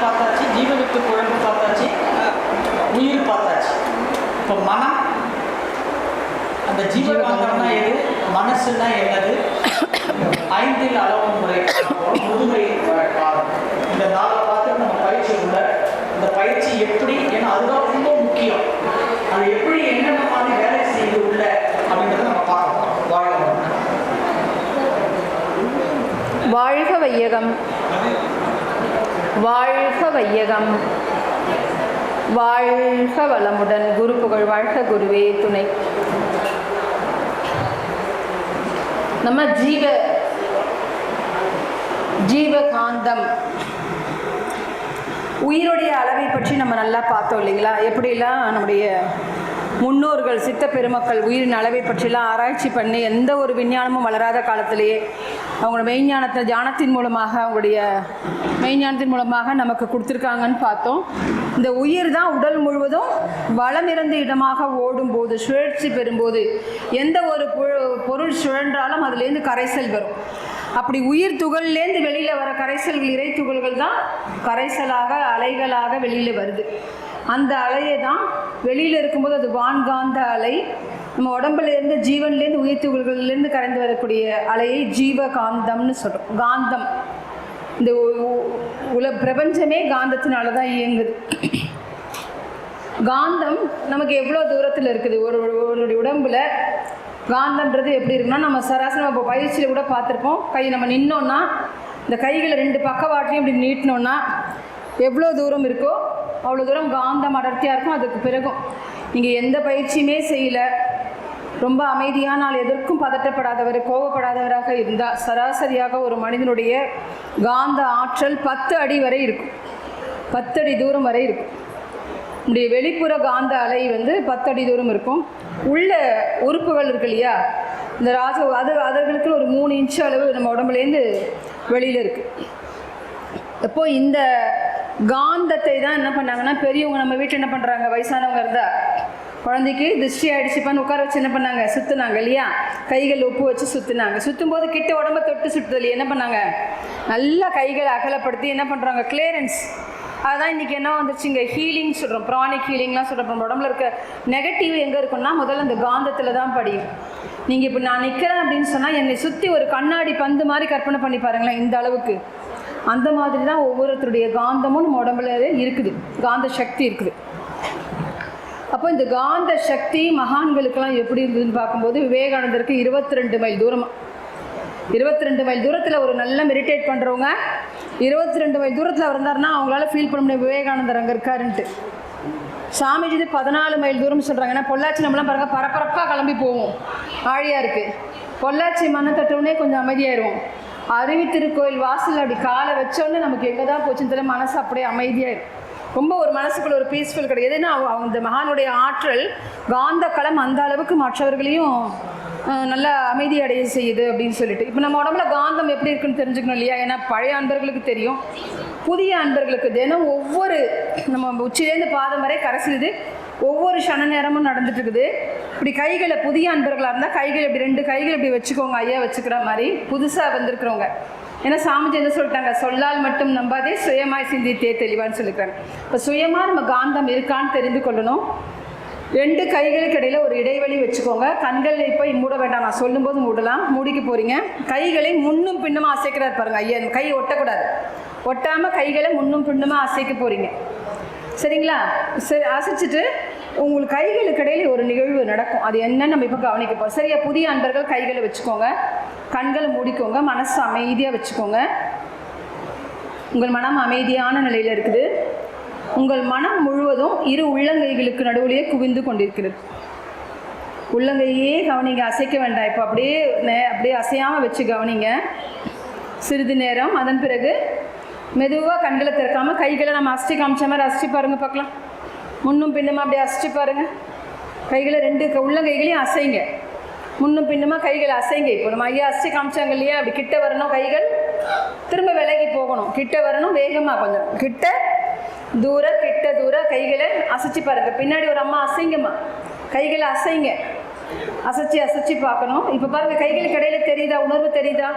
பார்த்தாச்சு, ஜீவனுக்கு குழம்பு பார்த்தாச்சு, உயிர் பார்த்தாச்சு. இப்போ மனம், அந்த ஜீவகாந்தம்னா எது, மனசுன்னா என்னது, 5 அளவு முறை, முதுமை காலம், இந்த 4 பார்த்து நம்ம பயிற்சி உள்ள இந்த பயிற்சி எப்படி, ஏன்னா அதுதான் ரொம்ப முக்கியம். அது எப்படி என்னென்ன மாதிரி வேலை செய்து உள்ள அப்படின்றத நம்ம பார்க்கணும். வாழ்க வையகம், வாழ்க வையகம், வாழ்க வளமுடன். குரு புகழ் வாழ்க, குருவே துணை. நம்ம ஜீவகாந்தம் உயிருடைய அளவை பற்றி நம்ம நல்லா பார்த்தோம் இல்லைங்களா? எப்படிலாம் நம்முடைய முன்னோர்கள் சித்த பெருமக்கள் உயிரின் அளவை பற்றிலாம் ஆராய்ச்சி பண்ணி எந்த ஒரு விஞ்ஞானமும் வளராத காலத்திலேயே அவங்களோட ஞானத்தின் மூலமாக அவங்களுடைய மெய்ஞானத்தின் மூலமாக நமக்கு கொடுத்துருக்காங்கன்னு பார்த்தோம். இந்த உயிர் தான் உடல் முழுவதும் வளம் நிறைந்த இடமாக ஓடும்போது, சுழற்சி பெறும்போது எந்த ஒரு பொருள் சுழன்றாலும் அதுலேருந்து கரைசல் வரும். அப்படி உயிர் துகள்லேருந்து வெளியில் வர கரைசல்கள், இறை துகள்கள் தான் கரைசலாக அலைகளாக வெளியில் வருது. அந்த அலையை தான் வெளியில் இருக்கும்போது அது வான்காந்த அலை. நம்ம உடம்புலேருந்து ஜீவன்லேருந்து உயிர் துகள்கள்லேருந்து கரைந்து வரக்கூடிய அலையை ஜீவகாந்தம்னு சொல்கிறோம். காந்தம், இந்த பிரபஞ்சமே காந்தத்தினால தான் இயங்குது. காந்தம் நமக்கு எவ்வளோ தூரத்தில் இருக்குது ஒரு உடம்புல. காந்தன்றது எப்படி இருக்குன்னா, நம்ம சராசரி இப்போ பயிற்சியில் கூட பார்த்துருப்போம். கை நம்ம நின்னோன்னா இந்த கைகளை 2 பக்கவாட்டையும் இப்படி நீட்டினோன்னா எவ்வளோ தூரம் இருக்கோ அவ்வளோ தூரம் காந்தம் அடர்த்தியாக இருக்கும். அதுக்கு பிறகும் நீங்கள் எந்த பயிற்சியுமே செய்யலை, ரொம்ப அமைதியான ஆள், எதற்கும் பதட்டப்படாதவர், கோபப்படாதவராக இருந்தால் சராசரியாக ஒரு மனிதனுடைய காந்த ஆற்றல் 10 அடி வரை இருக்கும். 10 அடி தூரம் வரை இருக்கும். நம்முடைய வெளிப்புற காந்த அலை 10 அடி தூரம் இருக்கும். உள்ள உறுப்புகள் இருக்கு இல்லையா, இந்த அதர்களுக்கு ஒரு 3 இன்ச்சு அளவு நம்ம உடம்புலேருந்து வெளியில் இருக்குது. அப்போ இந்த காந்தத்தை தான் என்ன பண்ணாங்கன்னா, பெரியவங்க நம்ம வீட்டில் என்ன பண்ணுறாங்க, வயசானவங்க இருந்தால் குழந்தைக்கு திருஷ்டி ஆகிடுச்சுப்பான்னு உட்கார வச்சு என்ன பண்ணாங்க, சுற்றுனாங்க இல்லையா, கைகள் உப்பு வச்சு சுற்றுனாங்க. சுற்றும் போது கிட்ட உடம்பை தொட்டு சுற்றுதல் என்ன பண்ணாங்க, நல்லா கைகளை அகலப்படுத்தி என்ன பண்ணுறாங்க, கிளியரன்ஸ். அதுதான் இன்றைக்கி என்ன வந்துருச்சுங்க, ஹீலிங் சொல்கிறோம், ப்ரானிக் ஹீலிங்லாம் சொல்கிறோம். நம்ம உடம்புல இருக்க நெகட்டிவ் எங்கே இருக்குன்னா முதல்ல அந்த காந்தத்தில் தான் படியும். நீங்கள் இப்போ நான் நிற்கிறேன் அப்படின்னு சொன்னால் என்னை சுற்றி ஒரு கண்ணாடி பந்து மாதிரி கற்பனை பண்ணி பாருங்களேன், இந்த அளவுக்கு. அந்த மாதிரி தான் ஒவ்வொருத்தருடைய காந்தமும் நம்ம உடம்புல இருக்குது, காந்த சக்தி இருக்குது. அப்போ இந்த காந்த சக்தி மகான்களுக்கெல்லாம் எப்படி இருந்ததுன்னு பார்க்கும்போது, விவேகானந்தருக்கு 22 மைல் தூரமாக, 22 மைல் தூரத்தில் ஒரு நல்ல மெடிடேட் பண்ணுறவங்க 22 மைல் தூரத்தில் அவர் இருந்தாருன்னா அவங்களால ஃபீல் பண்ண முடியும் விவேகானந்தர் அங்கே இருக்காருன்ட்டு. சாமிஜி 14 மைல் தூரம் சொல்கிறாங்க. ஏன்னா பொள்ளாச்சி நம்மளாம் பாருங்கள் பரபரப்பாக கிளம்பி போவோம், ஆழியாக இருக்குது. பொள்ளாச்சி மண்ணை தட்டவுடனே கொஞ்சம் அமைதியாயிடுவோம். அருவி திருக்கோயில் வாசல் அப்படி காலை வச்சோடனே நமக்கு எங்கே தான் போச்சுன்னு தெரியல, மனசு அப்படியே அமைதியாயிடும். ரொம்ப ஒரு மனசுக்குள்ள ஒரு பீஸ்ஃபுல் கிடையாது. ஏன்னா அந்த மகானுடைய ஆற்றல் காந்த களம் அந்த அளவுக்கு மற்றவர்களையும் நல்லா அமைதி அடைய செய்யுது அப்படின்னு சொல்லிட்டு. இப்போ நம்ம உடம்புல காந்தம் எப்படி இருக்குன்னு தெரிஞ்சுக்கணும் இல்லையா? ஏன்னா பழைய அன்பர்களுக்கு தெரியும், புதிய அன்பர்களுக்கு தினம் ஒவ்வொரு நம்ம உச்சிலேருந்து பாதம் வரை கரைசிலுது, ஒவ்வொரு க்ஷண நேரமும் நடந்துட்டு இருக்குது. இப்படி கைகளை புதிய அன்பர்களாக இருந்தால் கைகள் இப்படி 2 கைகள் இப்படி வச்சுக்கோங்க, ஐயா வச்சுக்கிற மாதிரி புதுசாக வந்திருக்கிறவங்க. ஏன்னா சாமிஜி என்ன சொல்லிட்டாங்க, சொல்லால் மட்டும் நம்பாதே சுயமாய் சிந்தித்தே தெளிவான்னு சொல்லியிருக்காங்க. இப்போ சுயமாக நம்ம காந்தம் இருக்கான்னு தெரிந்து கொள்ளணும். 2 கைகளுக்கு இடையில் ஒரு இடைவெளி வச்சுக்கோங்க. கண்கள் இப்போ மூட வேண்டாம், நான் சொல்லும்போது மூடலாம். மூடிக்க போகிறீங்க. கைகளை முன்னும் பின்னுமாக அசைக்கிறார் பாருங்கள் ஐயா. கை ஒட்டக்கூடாது, ஒட்டாமல் கைகளை முன்னும் பின்னுமாக அசைக்க போகிறீங்க, சரிங்களா? சரி, அசைச்சிட்டு உங்களுக்கு கைகளுக்கு இடையில் ஒரு நிகழ்வு நடக்கும். அது என்னன்னு நம்ம இப்போ கவனிக்க போகிறோம். சரியா? புதிய அன்பர்கள் கைகளை வச்சுக்கோங்க, கண்களை மூடிக்கோங்க, மனசு அமைதியாக வச்சுக்கோங்க. உங்கள் மனம் அமைதியான நிலையில் இருக்குது. உங்கள் மனம் முழுவதும் 2 உள்ளங்கைகளுக்கு நடுவிலேயே குவிந்து கொண்டிருக்கிறது. உள்ளங்கையே கவனிங்க, அசைக்க வேண்டாம். இப்போ அப்படியே அசையாமல் வச்சு கவனிங்க சிறிது நேரம். அதன் பிறகு மெதுவாக கண்களை திறக்காமல் கைகளை நம்ம அசிச்சு காமிச்ச மாதிரி அசிச்சு பாருங்கள் பார்க்கலாம். முன்னும் பின்னுமா அப்படியே அசிச்சு பாருங்கள். கைகளை 2 உள்ளங்கைகளையும் அசைங்க, முன்னும் பின்னுமா கைகளை அசைங்க. இப்போ நம்ம ஐயா அசிச்சு காமிச்சாங்க இல்லையா, அப்படி கிட்ட வரணும், கைகள் திரும்ப விலகி போகணும், கிட்ட வரணும், வேகமாக கொஞ்சம் கிட்ட தூர கைகளை அசைச்சு பாருங்கள். பின்னாடி ஒரு அம்மா அசைங்கம்மா, கைகளை அசைங்க, அசைச்சு பார்க்கணும். இப்போ பாருங்கள் கைகளுக்கு இடையில தெரியுதா, உணர்வு தெரியுதா?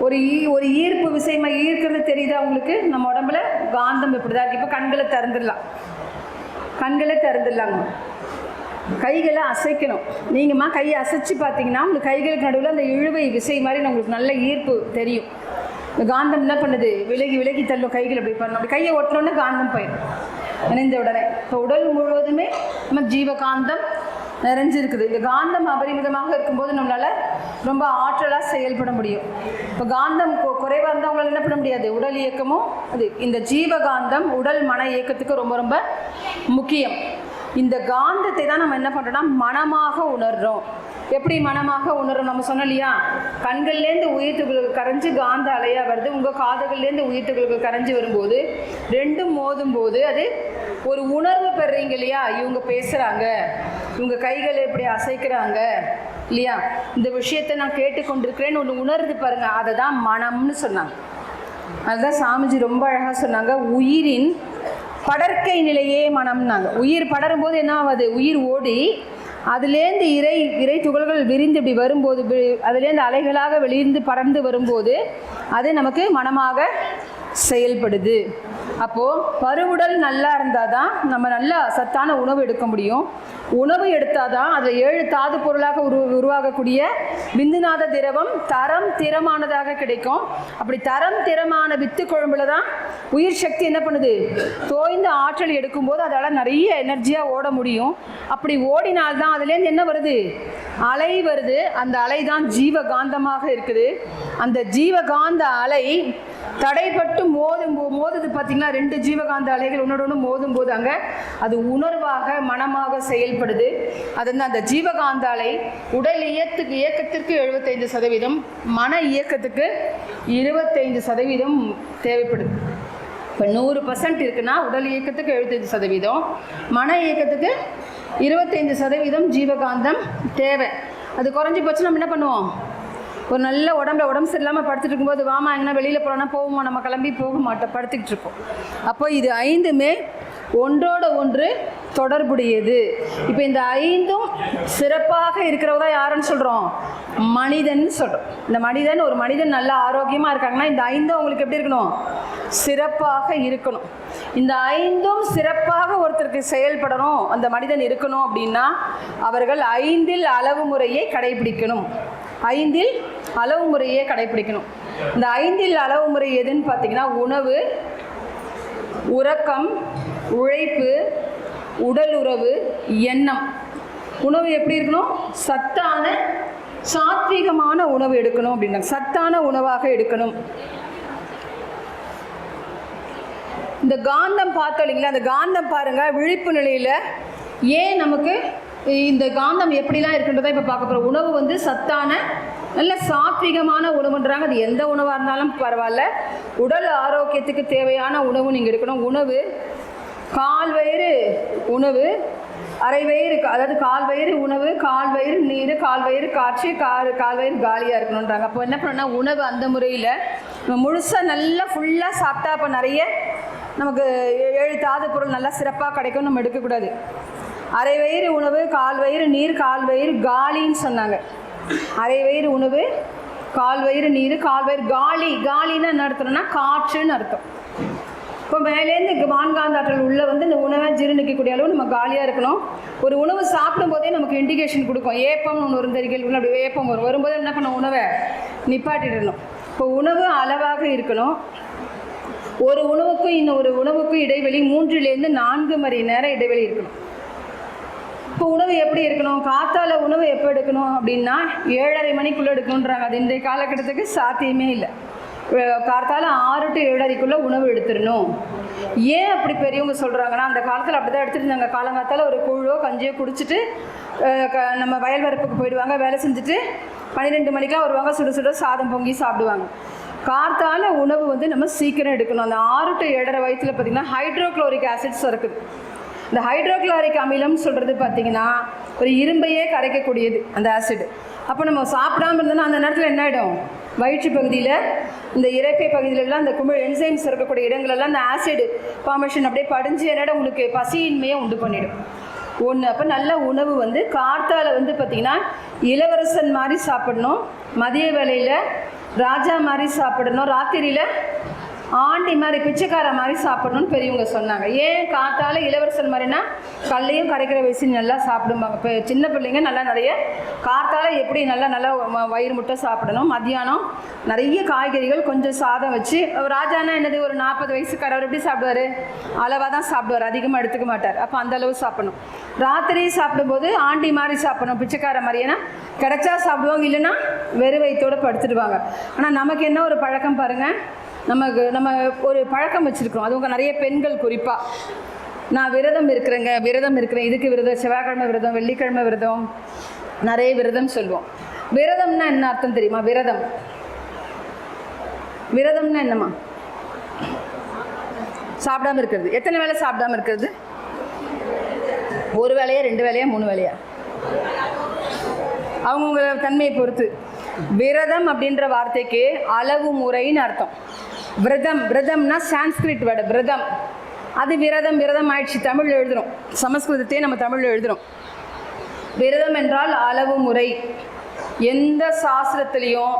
ஒரு ஈர்ப்பு விசைமா ஈர்க்கிறது தெரியுதா உங்களுக்கு? நம்ம உடம்புல காந்தம் இப்படி தான் இருக்குது. இப்போ கண்களை திறந்துடலாங்க. கைகளை அசைக்கணும். நீங்கள்மா கையை அசைச்சு பார்த்தீங்கன்னா உங்களுக்கு கைகளுக்கு நடுவில் அந்த இழுவை விசை மாதிரி உங்களுக்கு நல்ல ஈர்ப்பு தெரியும். இந்த காந்தம் என்ன பண்ணுது? விலகி தள்ளும். கைகள் அப்படி பண்ணணும். அப்படி கையை ஒட்டினோன்னே காந்தம் போயிடும் இணைந்த உடனே. இப்போ உடல் முழுவதுமே நம்ம ஜீவகாந்தம் நிறைஞ்சிருக்குது. இந்த காந்தம் அபரிமிதமாக இருக்கும்போது நம்மளால் ரொம்ப ஆற்றலாக செயல்பட முடியும். இப்போ காந்தம் குறைவாக இருந்தால் அவங்களால என்ன பண்ண முடியாது? உடல் இயக்கமும் அது இந்த ஜீவகாந்தம் உடல் மன இயக்கத்துக்கு ரொம்ப ரொம்ப முக்கியம். இந்த காந்தத்தை தான் நம்ம என்ன பண்ணுறோம்னா மனமாக உணர்கிறோம். எப்படி மனமாக உணர்றோம்? நம்ம சொன்னோம் இல்லையா, கண்கள்லேருந்து உயிர் துகளுக்கு கரைஞ்சி காந்த அலையாக வருது. உங்கள் காதுகள்லேருந்து உயிர் துகளுக்கு கரைஞ்சி வரும்போது ரெண்டும் மோதும் போது அது ஒரு உணர்வு பெறுறீங்க இல்லையா? இவங்க பேசுகிறாங்க, இவங்க கைகளை இப்படி அசைக்கிறாங்க இல்லையா, இந்த விஷயத்தை நான் கேட்டுக்கொண்டிருக்கிறேன்னு ஒன்று உணர்ந்து பாருங்கள். அதை தான் மனம்னு சொன்னாங்க. அதுதான் சாமிஜி ரொம்ப அழகாக சொன்னாங்க, உயிரின் படற்கை நிலையே மனம்னாங்க. உயிர் படரும்போது என்ன ஆகுது? உயிர் ஓடி அதுலேருந்து இறை துகள்கள் விரிந்து இப்படி வரும்போது, அதுலேருந்து அலைகளாக வெளியிருந்து படர்ந்து வரும்போது அது நமக்கு மனமாக செயல்படுது. அப்போது பருவுடல் நல்லா இருந்தால் தான் நம்ம நல்ல சத்தான உணவு எடுக்க முடியும். உணவு எடுத்தால் தான் அதில் 7 தாது பொருளாக உருவாகக்கூடிய விந்துநாத திரவம் திறமானதாக கிடைக்கும். அப்படி திறமான வித்து குழம்புல தான் உயிர் சக்தி என்ன பண்ணுது? தோய்ந்த ஆற்றல் எடுக்கும்போது அதால் நிறைய எனர்ஜியாக ஓட முடியும். அப்படி ஓடினால்தான் அதுலேருந்து என்ன வருது? அலை வருது. அந்த அலை தான் ஜீவகாந்தமாக இருக்குது. அந்த ஜீவகாந்த அலை தடைப்பட்டு மோதுது பார்த்தீங்களா? 2 ஜீவகாந்த அலைகள் ஒன்னோட மோதும் போது அங்கே அது உணர்வாக மனமாக செயல்படுது. அது அந்த ஜீவகாந்த அலை உடல் இயக்கத்திற்கு 75%, மன இயக்கத்துக்கு 25% தேவைப்படுது. இப்போ 100% இருக்குன்னா உடல் இயக்கத்துக்கு 75%, மன இயக்கத்துக்கு 25% ஜீவகாந்தம் தேவை. அது குறைஞ்சி போச்சு நம்ம என்ன பண்ணுவோம்? ஒரு நல்ல உடம்பு சரியில்லாமல் படுத்துட்டு இருக்கும்போது வாமா எங்கன்னா வெளியில் போகிறோன்னா போவோமா? நம்ம கிளம்பி போக மாட்டோம், படுத்துக்கிட்டு இருப்போம். அப்போ இது 5மே ஒன்றோட ஒன்று தொடர்புடையது. இப்போ இந்த 5ம் சிறப்பாக இருக்கிறவங்க தான் யாருன்னு சொல்கிறோம்? மனிதன் சொல்கிறோம். இந்த ஒரு மனிதன் நல்லா ஆரோக்கியமாக இருக்காங்கன்னா இந்த 5ம் அவங்களுக்கு எப்படி இருக்கணும்? சிறப்பாக இருக்கணும். இந்த 5ம் சிறப்பாக ஒருத்தருக்கு செயல்படணும், அந்த மனிதன் இருக்கணும் அப்படின்னா அவர்கள் 5ல் அளவு முறையை கடைபிடிக்கணும். 5ல் அளவு முறையே கடைபிடிக்கணும். இந்த 5ல் அளவு முறை எதுன்னு பார்த்தீங்கன்னா உணவு, உறக்கம், உழைப்பு, உடல் உறவு, எண்ணம். உணவு எப்படி இருக்கணும்? சத்தான சாத்வீகமான உணவு எடுக்கணும் அப்படின்னா சத்தான உணவாக எடுக்கணும். இந்த காந்தம் பார்த்தோம் இல்லைங்களா? அந்த காந்தம் பாருங்கள் விழிப்பு நிலையில் ஏன் நமக்கு இந்த காந்தம் எப்படிலாம் இருக்குன்றதை இப்போ பார்க்க போகிறோம். உணவு சத்தான நல்ல சாத்விகமான உணவுன்றாங்க. அது எந்த உணவாக இருந்தாலும் பரவாயில்ல, உடல் ஆரோக்கியத்துக்கு தேவையான உணவு நீங்கள் எடுக்கணும். உணவு கால் வயிறு உணவு, அரை வயிறு, அதாவது கால் வயிறு உணவு, கால் வயிறு நீர், கால் வயிறு காற்று, கால் வயிறு காலியாக இருக்கணுன்றாங்க. அப்போ என்ன பண்ணணும்னா உணவு அந்த முறையில் நம்ம முழுசாக நல்லா ஃபுல்லாக சாப்பிட்டா அப்போ நிறைய நமக்கு 7 தாது பொருள் நல்லா சிறப்பாக கிடைக்கும். நம்ம எடுக்கக்கூடாது. அரை வயிறு உணவு, கால் வயிறு நீர், கால் வயிறு காலின்னு சொன்னாங்க. அரை வயிறு உணவு, கால் வயிறு நீர், கால் வயிறு காலின்னு என்ன அர்த்தம்னா காற்றுன்னு அர்த்தம். இப்போ மேலேருந்து வான்காந்த ஆற்றல் உள்ள இந்த உணவை ஜீரணிக்கக்கூடிய அளவு நம்ம காலியாக இருக்கணும். ஒரு உணவு சாப்பிடும் போதே நமக்கு இண்டிகேஷன் கொடுக்கும். ஏப்பம்னு ஒன்று வருந்தறிகள் அப்படி ஏப்பம் வரும்போது என்ன பண்ணணும்? உணவை நிப்பாட்டிடணும். இப்போ உணவு அளவாக இருக்கணும். ஒரு உணவுக்கும் இன்னொரு உணவுக்கும் இடைவெளி 3லேருந்து 4 மணி நேரம் இடைவெளி இருக்கணும். இப்போ உணவு எப்படி இருக்கணும்? காத்தால உணவு எப்போ எடுக்கணும் அப்படின்னா 7:30 மணிக்குள்ளே எடுக்கணுன்றாங்க. அது இன்றைய காலகட்டத்துக்கு சாத்தியமே இல்லை. காத்தால 6 to 7:30க்குள்ளே உணவு எடுத்துடணும். ஏன் அப்படி பெரியவங்க சொல்கிறாங்கன்னா அந்த காலத்தில் அப்படி தான் எடுத்துகிட்டு இருந்தாங்க. காலங்காத்தால் ஒரு கூழோ கஞ்சியோ குடிச்சிட்டு நம்ம வயல் வரப்புக்கு போயிடுவாங்க. வேலை செஞ்சுட்டு 12 மணிக்கெலாம் வருவாங்க. சுட சாதம் பொங்கி சாப்பிடுவாங்க. காத்தால உணவு நம்ம சீக்கிரம் எடுக்கணும். அந்த 6 to 7:30 வயசில் பார்த்திங்கன்னா ஹைட்ரோக்ளோரிக் ஆசிட்ஸ் இருக்குது. இந்த ஹைட்ரோக்ளோரிக் அமிலம்னு சொல்கிறது பார்த்திங்கன்னா ஒரு இரும்பையே கரைக்கக்கூடியது அந்த ஆசிட். அப்போ நம்ம சாப்பிடாமல் இருந்தோன்னா அந்த நேரத்தில் என்ன ஆகிடும்? வயிற்று பகுதியில் இந்த இறப்பை பகுதியிலலாம் அந்த குமிழ் என்சைம்ஸ் இருக்கக்கூடிய இடங்களெல்லாம் அந்த ஆசிட் ஃபார்மேஷன் அப்படியே படிஞ்சு என்னோட உங்களுக்கு பசியின்மையை உண்டு பண்ணிடும். ஒன்று. அப்போ நல்ல உணவு வந்து கார்த்தால வந்து பார்த்திங்கன்னா இளவரசன் மாதிரி சாப்பிடணும், மதிய வேளையில் ராஜா மாதிரி சாப்பிடணும், ராத்திரியில் ஆண்டி மாதிரி பிச்சைக்கார மாதிரி சாப்பிடணும்னு பெரியவங்க சொன்னாங்க. ஏன் காத்தால இளவரசன் மாதிரினா கல்லையும் கரைக்கிற வயசு நல்லா சாப்பிடுவாங்க. இப்போ சின்ன பிள்ளைங்க நல்லா நிறைய காத்தால எப்படி நல்லா வயிறு முட்டை சாப்பிடணும், மத்தியானம் நிறைய காய்கறிகள் கொஞ்சம் சாதம் வச்சு. ராஜானா என்னது ஒரு 40 வயசுக்காரவர் எப்படி சாப்பிடுவார், அளவாக தான் சாப்பிடுவார், அதிகமாக எடுத்துக்க மாட்டார். அப்போ அந்த அளவு சாப்பிடணும். ராத்திரி சாப்பிடும்போது ஆண்டி மாதிரி சாப்பிடணும், பிச்சைக்கார மாதிரி. ஏன்னா கிடைச்சா சாப்பிடுவாங்க, இல்லைன்னா வெறும் வயிற்றோடு படுத்துடுவாங்க. ஆனால் நமக்கு என்ன ஒரு பழக்கம் பாருங்கள், நம்ம ஒரு பழக்கம் வச்சுருக்கிறோம். அது உங்கள் நிறைய பெண்கள் குறிப்பாக, நான் விரதம் இருக்கிறேன், இதுக்கு விரதம், செவ்வாய்க்கிழமை விரதம், வெள்ளிக்கிழமை விரதம், நிறைய விரதம் சொல்லுவோம். விரதம்னா என்ன அர்த்தம் தெரியுமா? விரதம்னா என்னம்மா? சாப்பிடாம இருக்கிறது. எத்தனை வேளை சாப்பிடாம இருக்கிறது? ஒரு வேளையா, 2 வேளையா, 3 வேளையா? அவங்கவுங்க தன்மையை பொறுத்து. விரதம் அப்படின்ற வார்த்தைக்கு அளவு முறைன்னு அர்த்தம். விரதம்னா சான்ஸ்கிரிட் வேர்டு விரதம். அது விரதம் ஆயிடுச்சு, தமிழில் எழுதுகிறோம், சமஸ்கிருதத்தையே நம்ம தமிழில் எழுதுகிறோம். விரதம் என்றால் அளவு முறை. எந்த சாஸ்திரத்துலேயும்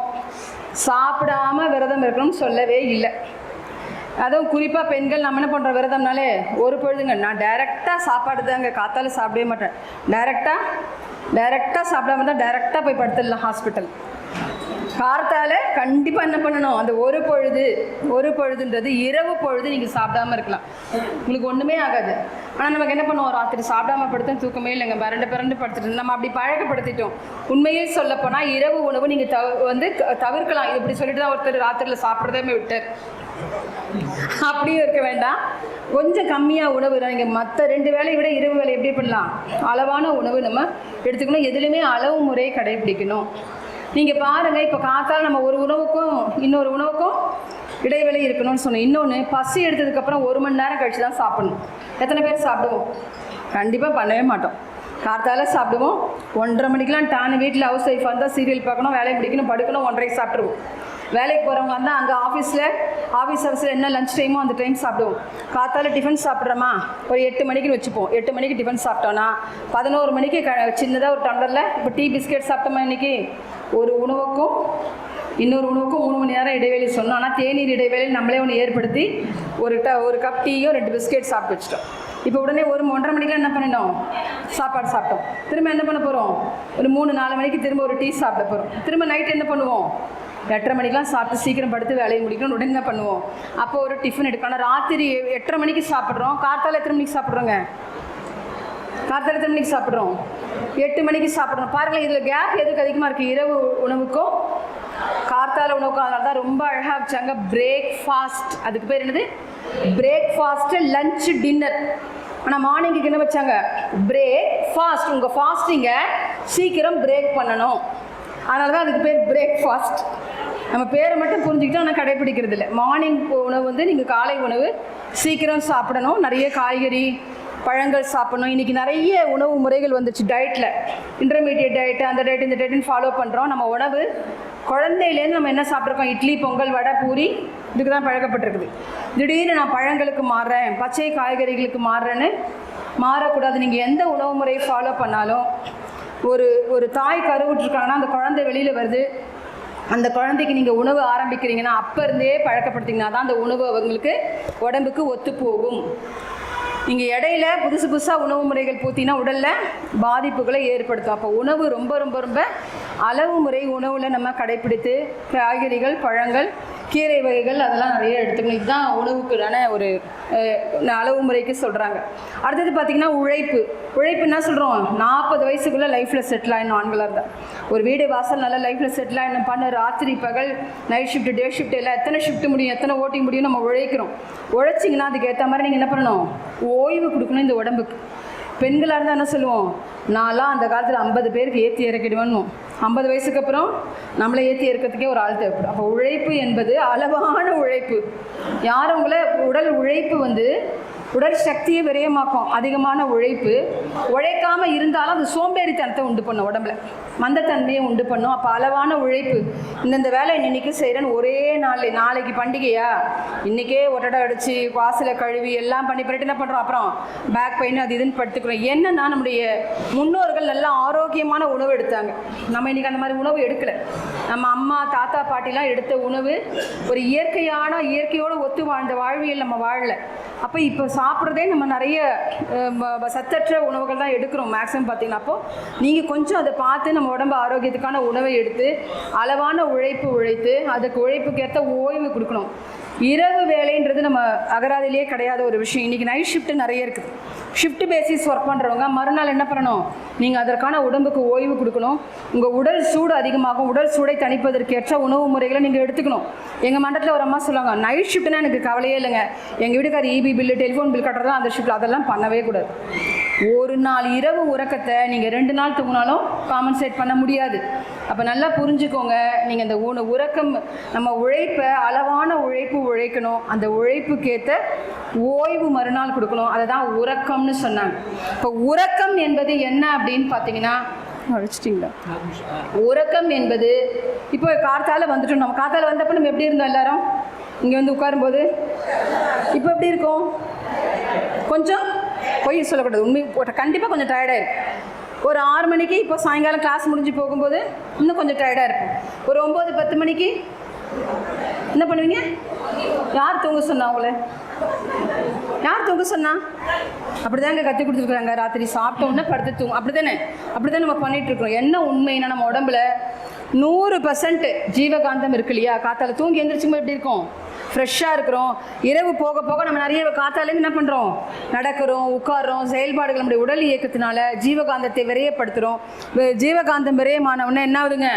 சாப்பிடாம விரதம் இருக்கணும்னு சொல்லவே இல்லை. அதுவும் குறிப்பாக பெண்கள் நம்ம என்ன பண்ணுறோம், விரதம்னாலே ஒரு பொழுதுங்க நான் டைரெக்டாக சாப்பாடு தாங்க, காத்தால சாப்பிடவே மாட்டேன், டைரெக்டாக சாப்பிடாம தான் டைரெக்டாக போய் படுத்துடலாம் ஹாஸ்பிட்டல். கார்த்தால கண்டிப்பாக என்ன பண்ணணும், அந்த ஒரு பொழுதுன்றது இரவு பொழுது நீங்கள் சாப்பிடாமல் இருக்கலாம், உங்களுக்கு ஒன்றுமே ஆகாது. ஆனால் நமக்கு என்ன பண்ணுவோம், ராத்திரி சாப்பிடாம படுத்தோம், தூக்கமே இல்லைங்க, பிறண்டு படுத்துட்டு நம்ம அப்படி பழக்கப்படுத்திட்டோம். உண்மையில் சொல்லப்போனால் இரவு உணவு நீங்கள் தவிர்க்கலாம். இது இப்படி சொல்லிட்டு தான் ஒருத்தர் ராத்திரியில் சாப்பிட்றதே விட்டார். அப்படியும் இருக்க வேண்டாம், கொஞ்சம் கம்மியாக உணவு நீங்கள் மற்ற 2 வேலையை விட இரவு வேலை எப்படி பண்ணலாம், அளவான உணவு நம்ம எடுத்துக்கணும். எதுலையுமே அளவு முறையை கடைபிடிக்கணும். நீங்கள் பாருங்கள், இப்போ காத்தால் நம்ம ஒரு உணவுக்கும் இன்னொரு உணவுக்கும் இடைவெளி இருக்கணும்னு சொன்னோம். இன்னொன்று, பசி எடுத்ததுக்கப்புறம் 1 மணி நேரம் கழிச்சு தான் சாப்பிடணும். எத்தனை பேர் சாப்பிடுவோம்? கண்டிப்பாக பண்ணவே மாட்டோம். காத்தால சாப்பிடுவோம், 1:30 மணிக்கெலாம் டான்னு வீட்டில் ஹவுஸ் ஒய்ஃபாக இருந்தால் சீரியல் பார்க்கணும், வேலையை முடிக்கணும், படுக்கணும், 1:30க்கு சாப்பிட்ருவோம். வேலைக்கு போகிறவங்க வந்தால் அங்கே ஆஃபீஸ் ஹவர்ஸில் என்ன லஞ்ச் டைமோ அந்த டைம் சாப்பிடுவோம். காத்தால டிஃபன் சாப்பிட்றோமா, ஒரு 8 மணிக்குன்னு வச்சுப்போம். 8 மணிக்கு டிஃபன் சாப்பிட்டோன்னா 11 மணிக்கு சின்னதாக ஒரு டம்ளரில் இப்போ டீ பிஸ்கெட் சாப்பிட்டோமா, இன்றைக்கி ஒரு உணவுக்கும் இன்னொரு உணவுக்கும் 3 மணி நேரம் இடைவெளி சொன்னோம். ஆனால் தேநீர் இடைவெளி நம்மளே ஒன்று ஏற்படுத்தி ஒரு கப் டீயோ 2 பிஸ்கெட் சாப்பிட்டு வச்சிட்டோம். இப்போ உடனே 1:30 மணிக்கெலாம் என்ன பண்ணிட்டோம், சாப்பாடு சாப்பிட்டோம். திரும்ப என்ன பண்ண போகிறோம், ஒரு 3-4 மணிக்கு திரும்ப ஒரு டீ சாப்பிட போகிறோம். திரும்ப நைட் என்ன பண்ணுவோம், 8:30 மணிக்கெலாம் சாப்பிட்டு சீக்கிரம் படுத்து வேலையை முடிக்கணும், உடனே என்ன பண்ணுவோம், அப்போ ஒரு டிஃபன் எடுக்கணும். ராத்திரி 8:30 மணிக்கு சாப்பிட்றோம், காத்தால எத்தனை மணிக்கு சாப்பிட்றோங்க, காத்தால எத்தனை மணிக்கு சாப்பிட்றோம், 8 மணிக்கு சாப்பிட்றோம். பாருங்கள், இதில் கேப் எதுக்கு அதிகமாக இருக்குது, இரவு உணவுக்கும் கார்த்தால உணவுக்கும். அதனால தான் ரொம்ப அழகாக வச்சாங்க பிரேக்ஃபாஸ்ட். அதுக்கு பேர் என்னது, பிரேக்ஃபாஸ்ட்டு, லஞ்சு, டின்னர். ஆனால் மார்னிங்குக்கு என்ன வச்சாங்க, பிரேக்ஃபாஸ்ட். உங்கள் ஃபாஸ்டிங்கை சீக்கிரம் பிரேக் பண்ணணும், அதனால தான் அதுக்கு பேர் பிரேக்ஃபாஸ்ட். நம்ம பேரை மட்டும் புரிஞ்சுக்கிட்டோம், ஆனால் கடைப்பிடிக்கிறது இல்லை. மார்னிங் உணவு வந்து நீங்கள் காலை உணவு சீக்கிரம் சாப்பிடணும், நிறைய காய்கறி பழங்கள் சாப்பிடணும். இன்றைக்கி நிறைய உணவு முறைகள் வந்துச்சு டயட்டில், இன்டர்மீடியட் டயட்டு, அந்த டயட்டு இந்த டயட்டுன்னு ஃபாலோ பண்ணுறோம். நம்ம உணவு குழந்தையிலேருந்து நம்ம என்ன சாப்பிட்ருக்கோம், இட்லி, பொங்கல், வடை, பூரி, இதுக்கு தான் பழக்கப்பட்டிருக்குது. திடீர்னு நான் பழங்களுக்கு மாறுறேன், பச்சை காய்கறிகளுக்கு மாறுறேன்னு மாறக்கூடாது. நீங்கள் எந்த உணவு முறையை ஃபாலோ பண்ணாலும் ஒரு தாய் கருவுட்ருக்காங்கன்னா அந்த குழந்தை வெளியில் வருது, அந்த குழந்தைக்கு நீங்கள் உணவு ஆரம்பிக்கிறீங்கன்னா அப்போ இருந்தே பழக்கப்படுத்திங்கன்னா தான் அந்த உணவு அவங்களுக்கு உடம்புக்கு ஒத்து போகும். நீங்கள் இடையில புதுசாக உணவு முறைகள் பூத்தினா உடலில் பாதிப்புகளை ஏற்படுத்தும். அப்போ உணவு ரொம்ப ரொம்ப ரொம்ப அளவு முறை உணவில் நம்ம கடைப்பிடித்து காய்கறிகள், பழங்கள், கீரை வகைகள் அதெல்லாம் நிறைய எடுத்துக்கணும். இதுதான் உணவுக்குடான ஒரு அளவு முறைக்கு சொல்கிறாங்க. அடுத்தது பார்த்திங்கன்னா உழைப்பு என்ன சொல்கிறோம், 40 வயசுக்குள்ளே லைஃப்பில் செட்டில் ஆகிடணும். ஆண்களாக இருந்தால் ஒரு வீடு வாசல் நல்லா லைஃப்பில் செட்டில் ஆகிடணும். பண்ண ராத்திரி பகல் நைட் ஷிஃப்ட்டு டே ஷிஃப்ட் எல்லாம் எத்தனை ஷிஃப்ட் முடியும், எத்தனை ஓட்டிங் முடியும் நம்ம உழைக்கிறோம். உழைச்சிங்கன்னா அதுக்கு ஏற்ற மாதிரி நீங்கள் என்ன பண்ணணும், ஓய்வு கொடுக்கணும் இந்த உடம்புக்கு. பெண்களாக இருந்தால் என்ன சொல்லுவோம், நான்லாம் அந்த காலத்தில் 50 பேருக்கு ஏற்றி இறக்கிடுவேன்னு. 50 வயசுக்கு அப்புறம் நம்மளை ஏற்றி இறக்கிறதுக்கே ஒரு ஆள் தேவைப்படும். அப்போ உழைப்பு என்பது அளவான உழைப்பு. யாரும் உங்களை உடல் உழைப்பு வந்து உடல் சக்தியை விரயமாக்கும். அதிகமான உழைப்பு உழைக்காமல் இருந்தாலும் அது சோம்பேறித்தனத்தை உண்டு பண்ணும் உடம்புல. மந்தத்தன்மையை உண்டு பண்ணும். அப்போ அளவான உழைப்பு, இந்தந்த வேலை இன்னைக்கு செய்கிறேன்னு ஒரே நாளைக்கு பண்டிகையா இன்றைக்கே ஒட்டடை அடித்து வாசலை கழுவி எல்லாம் பண்ணி பண்ணிட்டு என்ன பண்ணுறோம், அப்புறம் பேக் பெயின் அது இதுன்னு படுத்துக்கிறோம். என்னன்னா நம்முடைய முன்னோர்கள் நல்லா ஆரோக்கியமான உணவு எடுத்தாங்க. நம்ம இன்றைக்கி அந்த மாதிரி உணவு எடுக்கலை. நம்ம அம்மா தாத்தா பாட்டிலாம் எடுத்த உணவு ஒரு இயற்கையோடு ஒத்து வாழ்ந்த வாழ்வியல் நம்ம வாழலை. அப்போ இப்போ சாப்பிட்றதே நம்ம நிறைய சத்தற்ற உணவுகள் தான் எடுக்கிறோம் மேக்ஸிமம் பார்த்தீங்கன்னா. அப்போது நீங்கள் கொஞ்சம் அதை பார்த்து நம்ம உடம்பு ஆரோக்கியத்துக்கான உணவை எடுத்து அளவான உழைத்து அதுக்கு உழைப்புக்கேற்ற ஓய்வு கொடுக்கணும். இரவு வேலைன்றது நம்ம அகராதிலேயே கிடையாத ஒரு விஷயம். இன்றைக்கி நைட் ஷிஃப்ட்டு நிறைய இருக்குது. ஷிஃப்ட் பேசிஸ் ஒர்க் பண்ணுறவங்க மறுநாள் என்ன பண்ணணும், நீங்கள் அதற்கான உடம்புக்கு ஓய்வு கொடுக்கணும். உங்கள் உடல் சூடு அதிகமாகும். உடல் சூடை தணிப்பதற்கேற்ற உணவு முறைகளை நீங்கள் எடுத்துக்கணும். எங்கள் மண்டலத்தில் ஒரு அம்மா சொல்லுவாங்க, நைட் ஷிஃப்ட்னா எனக்கு கவலையே இல்லைங்க, எங்கள் வீட்டுக்கார் இபி பில்லு டெலிஃபோன் பில் கட்டுறதா அந்த ஷிஃப்ட், அதெல்லாம் பண்ணவே கூடாது. ஒரு நாள் இரவு உறக்கத்தை நீங்கள் 2 நாள் தூங்கினாலும் காம்பன்சேட் பண்ண முடியாது. அப்போ நல்லா புரிஞ்சுக்கோங்க, நீங்கள் இந்த உறக்கம் நம்ம உழைப்பை அளவான உழைக்கணும். அந்த உழைப்புக்கேற்ற ஓய்வு மறுநாள் கொடுக்கணும். அதை தான் உறக்கம்னு சொன்னாங்க. இப்போ உறக்கம் என்பது என்ன அப்படின்னு பார்த்தீங்கன்னா, அழைச்சிட்டிங்களா, உறக்கம் என்பது இப்போ காத்தால வந்துட்டோம். நம்ம காத்தால வந்தப்போ நம்ம எப்படி இருந்தோம் எல்லாரும் இங்கே வந்து உட்காரும்போது? இப்போ எப்படி இருக்கும்? கொஞ்சம் பொய் சொல்லக்கூடாது, உண்மை கண்டிப்பாக கொஞ்சம் டயர்டாக இருக்கும். ஒரு 6 மணிக்கு இப்போ சாயங்காலம் கிளாஸ் முடிஞ்சு போகும்போது இன்னும் கொஞ்சம் டயர்டாக இருக்கும். ஒரு 9-10 மணிக்கு என்ன பண்ணுவீங்க? யார் தூங்க சொன்னா உங்களை? யார் தூங்க சொன்னா? அப்படிதாங்க கற்றுக் கொடுத்துருக்குறாங்க. ராத்திரி சாப்பிட்டோன்னே படுத்து தூங்க, அப்படிதான் நம்ம பண்ணிகிட்ருக்கோம். என்ன உண்மைன்னா நம்ம உடம்புல 100% ஜீவகாந்தம் இருக்கு இல்லையா? காத்தால தூங்கி எழுந்திரிச்சும்போது எப்படி இருக்கும்? ஃப்ரெஷ்ஷாக இருக்கிறோம். இரவு போக போக நம்ம நிறைய காத்தாலேருந்து என்ன பண்ணுறோம், நடக்கிறோம், உட்காரோம். செயல்பாடுகள் நம்முடைய உடல் இயக்கத்தினால ஜீவகாந்தத்தை விரையப்படுத்துகிறோம். ஜீவகாந்தம் விரயமானவுடனே என்ன ஆகுதுங்க,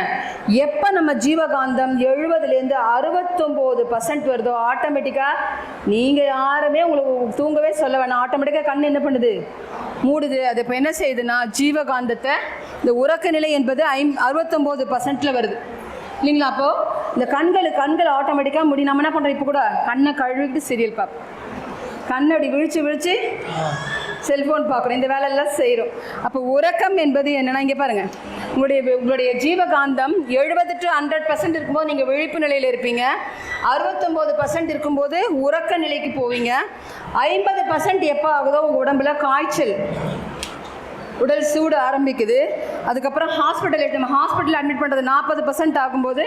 எப்போ நம்ம ஜீவகாந்தம் 70லேருந்து 69% வருதோ ஆட்டோமேட்டிக்காக நீங்கள் யாருமே உங்களுக்கு தூங்கவே சொல்ல வேணாம், ஆட்டோமேட்டிக்காக கண் என்ன பண்ணுது, மூடுது. அது இப்போ என்ன செய்யுதுன்னா ஜீவகாந்தத்தை, இந்த உறக்க நிலை என்பது 69%ல் வருது இல்லைங்களா? அப்போது இந்த கண்கள் ஆட்டோமேட்டிக்காக முடி. நம்ம என்ன பண்ணுறோம், இப்போ கூட கண்ணை கழுவிட்டு சீரியல் பார்ப்போம், கண்ணை அப்படி விழிச்சு செல்ஃபோன் பார்க்குறோம், இந்த வேலையெல்லாம் செய்கிறோம். அப்போ உறக்கம் என்பது என்னென்னா, இங்கே பாருங்கள், உங்களுடைய ஜீவகாந்தம் 70 to 100% இருக்கும்போது நீங்கள் விழிப்பு நிலையில் இருப்பீங்க. 69% இருக்கும்போது உறக்க நிலைக்கு போவீங்க. 50% எப்போ ஆகுதோ உங்கள் உடம்புல காய்ச்சல், உடல் சூடு ஆரம்பிக்குது. அதுக்கப்புறம் ஹாஸ்பிட்டல் அட்மிட் பண்ணுறது 40% ஆகும்போது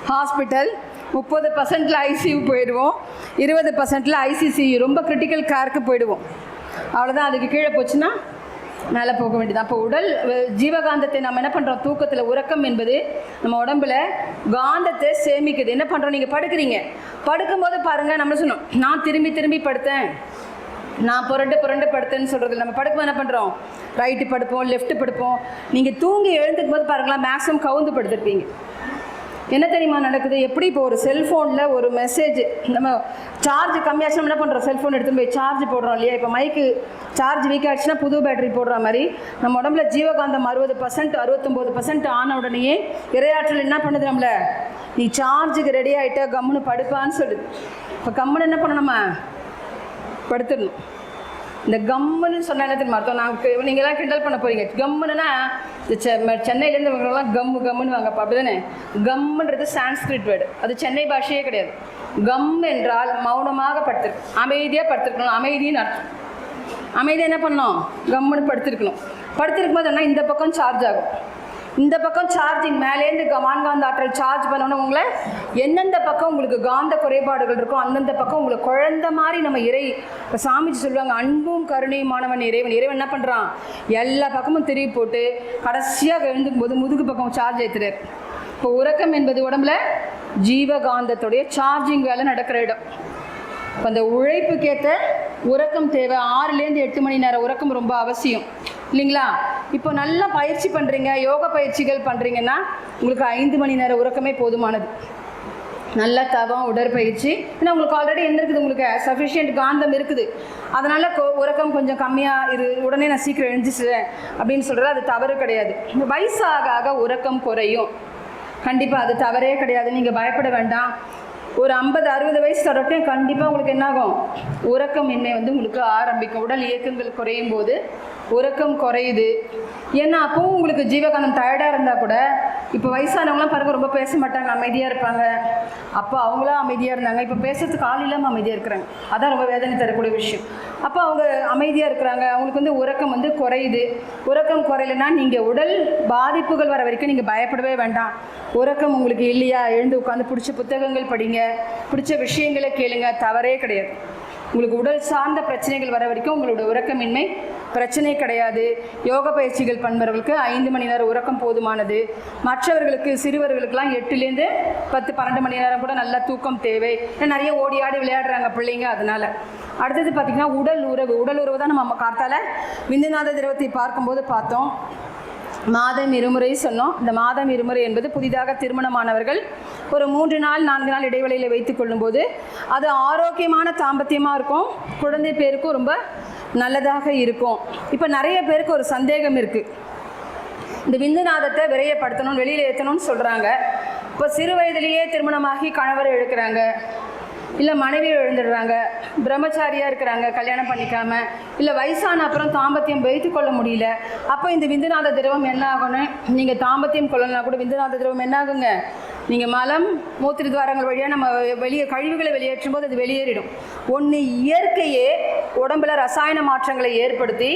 ஹாஸ்பிட்டல், 30%ல் ஐசியூ போயிடுவோம், 20%ல் ஐசிசியூ ரொம்ப கிரிட்டிக்கல் கேருக்கு போயிடுவோம். அவ்வளோதான். அதுக்கு கீழே போச்சுன்னா மேலே போக வேண்டியது. அப்போ உடல் ஜீவகாந்தத்தை நம்ம என்ன பண்ணுறோம், தூக்கத்தில் உறக்கம் என்பது நம்ம உடம்புல காந்தத்தை சேமிக்குது. என்ன பண்ணுறோம், நீங்கள் படுக்கும்போது பாருங்கள், நம்ம சொன்னோம் நான் திரும்பி படுத்தேன், நான் புரண்டு படுத்தேன்னு சொல்கிறது. நம்ம படுக்கும்போது என்ன பண்ணுறோம், ரைட்டு படுப்போம், லெஃப்ட்டு படுப்போம். நீங்கள் தூங்கி எழுந்துக்கும் போது பாருங்களா, மேக்ஸிமம் கவுந்து படுத்துருப்பீங்க. என்ன தெரியுமா நடக்குது, எப்படி இப்போ ஒரு செல்ஃபோனில் ஒரு மெசேஜ், நம்ம சார்ஜ் கம்மியாச்சுன்னா என்ன பண்ணுறோம், செல்ஃபோன் எடுத்துன்னு போய் சார்ஜ் போடுறோம் இல்லையா? இப்போ மைக்கு சார்ஜ் வீக் ஆகிடுச்சுன்னா புது பேட்டரி போடுற மாதிரி நம்ம உடம்புல ஜீவகாந்தம் 60%, 69% ஆன உடனேயே இரையாற்றல் என்ன பண்ணுது, நம்மளை நீ சார்ஜுக்கு ரெடி ஆகிட்ட கம்முன்னு படுப்பான்னு சொல்லுது. இப்போ கம்முன்னு என்ன பண்ணணும், நம்ம படுத்துடணும். இந்த கம்முன்னு சொன்னால் என்ன தெரியுமா அர்த்தம், நாங்கள் நீங்கள்லாம் கிண்டல் பண்ண போகிறீங்க. கம்முன்னா இந்த சென்னையிலேருந்து இவங்கெல்லாம் கம்முன்னு வாங்கப்பா, அப்படி தானே? கம்முன்றது சான்ஸ்கிரிட் வேர்டு, அது சென்னை பாஷையே கிடையாது. கம் என்றால் மௌனமாக படுத்திருக்கணும், அமைதியாக படுத்திருக்கணும், அமைதின்னு அர்த்தம். அமைதியாக என்ன பண்ணணும், கம்முன்னு படுத்திருக்கணும். படுத்திருக்கும் போது என்ன, இந்த பக்கம் சார்ஜ் ஆகும், இந்த பக்கம் சார்ஜிங் மேலேருந்து வான்காந்த ஆற்றல் சார்ஜ் பண்ணோன்னா உங்களை எந்தெந்த பக்கம் உங்களுக்கு காந்த குறைபாடுகள் இருக்கோ அந்தந்த பக்கம் உங்களுக்கு குழந்த மாதிரி நம்ம இப்போ சாமிஜி சொல்லுவாங்க, அன்பும் கருணையுமானவன் இறைவன். என்ன பண்ணுறான், எல்லா பக்கமும் திரும்பி போட்டு கடைசியாக எழுந்துக்கும் போது முதுகு பக்கம் சார்ஜ் ஏற்றுறார். இப்போ உறக்கம் என்பது உடம்புல ஜீவகாந்தத்துடைய சார்ஜிங் வேலை நடக்கிற இடம். இப்போ அந்த உழைப்புக்கேற்ற உறக்கம் தேவை. 6லேருந்து 8 மணி நேரம் உறக்கம் ரொம்ப அவசியம் இல்லைங்களா? இப்போ நல்லா பயிற்சி பண்ணுறீங்க, யோகா பயிற்சிகள் பண்ணுறீங்கன்னா உங்களுக்கு 5 மணி நேரம் உறக்கமே போதுமானது. நல்ல தவம், உடற்பயிற்சி, ஏன்னா உங்களுக்கு ஆல்ரெடி என்ன இருக்குது, உங்களுக்கு சஃபிஷியன்ட் காந்தம் இருக்குது. அதனால் உறக்கம் கொஞ்சம் கம்மியாக உடனே நான் சீக்கிரம் எழுந்திரிச்சிடுறேன் அப்படின்னு சொல்கிறது அது தவறு கிடையாது. வயசாக உறக்கம் குறையும், கண்டிப்பாக அது தவறே கிடையாது, நீங்கள் பயப்பட வேண்டாம். ஒரு 50-60 வயசு தொடட்டும் கண்டிப்பாக உங்களுக்கு என்னாகும், உறக்கமின்மை உங்களுக்கு ஆரம்பிக்கும். உடல் இயக்கங்கள் குறையும் போது உறக்கம் குறையுது. ஏன்னா அப்பவும் உங்களுக்கு ஜீவகாந்தம் டயர்டாக இருந்தால் கூட, இப்போ வயசானவங்களாம் பாருங்கள் ரொம்ப பேச மாட்டாங்க, அமைதியாக இருப்பாங்க. அப்போ அவங்களாம் அமைதியாக இருந்தாங்க, இப்போ பேசுறதுக்கு ஆள் இல்லாமல் அமைதியாக இருக்கிறாங்க. அதான் ரொம்ப வேதனை தரக்கூடிய விஷயம். அப்போ அவங்க அமைதியாக இருக்கிறாங்க, அவங்களுக்கு வந்து உறக்கம் வந்து குறையுது. உறக்கம் குறையலைன்னா நீங்கள் உடல் பாதிப்புகள் வர வரைக்கும் நீங்கள் பயப்படவே வேண்டாம். உறக்கம் உங்களுக்கு இல்லையா, எழுந்து உட்காந்து பிடிச்ச புத்தகங்கள் படிங்க, பிடிச்ச விஷயங்களை கேளுங்க, தவறே கிடையாது. உங்களுக்கு உடல் சார்ந்த பிரச்சனைகள் வர வரைக்கும் உங்களோட உறக்கமின்மை பிரச்சனை கிடையாது. யோக பயிற்சிகள் பண்ணுறவர்களுக்கு 5 மணி நேரம் உறக்கம் போதுமானது. மற்றவர்களுக்கு சிறுவர்களுக்கெல்லாம் 8லேருந்து 10-12 மணி நேரம் கூட நல்லா தூக்கம் தேவை. நிறைய ஓடி ஆடி விளையாடுறாங்க பிள்ளைங்க. அதனால் அடுத்தது பார்த்திங்கன்னா உடல் உறவு தான் நம்ம காத்தால விந்துநாத திரவத்தை பார்க்கும்போது பார்த்தோம். மாதம் 2 முறை சொன்னோம். இந்த மாதம் 2 முறை என்பது புதிதாக திருமணமானவர்கள் ஒரு 3 நாள் 4 நாள் இடைவெளியில் வைத்து கொள்ளும்போது அது ஆரோக்கியமான தாம்பத்தியமாக இருக்கும், குழந்தை பேருக்கும் ரொம்ப நல்லதாக இருக்கும். இப்போ நிறைய பேருக்கு ஒரு சந்தேகம் இருக்குது, இந்த விந்துநாதத்தை விரையப்படுத்தணும், வெளியில் ஏற்றணும்னு சொல்கிறாங்க. இப்போ சிறு வயதிலேயே திருமணமாகி கணவரை இழுக்கிறாங்க, இல்லை மனைவியை எழுந்துடுறாங்க, பிரம்மச்சாரியாக இருக்கிறாங்க, கல்யாணம் பண்ணிக்காமல், இல்லை வயசான அப்புறம் தாம்பத்தியம் வைத்து கொள்ள முடியல. அப்போ இந்த விந்துநாத திரவம் என்ன ஆகணும், நீங்கள் தாம்பத்தியம் கொள்ளலாம் கூட விந்துநாத திரவம் என்ன ஆகுங்க, நீங்கள் மலம் மூத்திர துவாரங்கள் வழியாக நம்ம கழிவுகளை வெளியேற்றும் போது அது வெளியேறிடும். ஒன்று இயற்கையே உடம்புல ரசாயன மாற்றங்களை ஏற்படுத்தி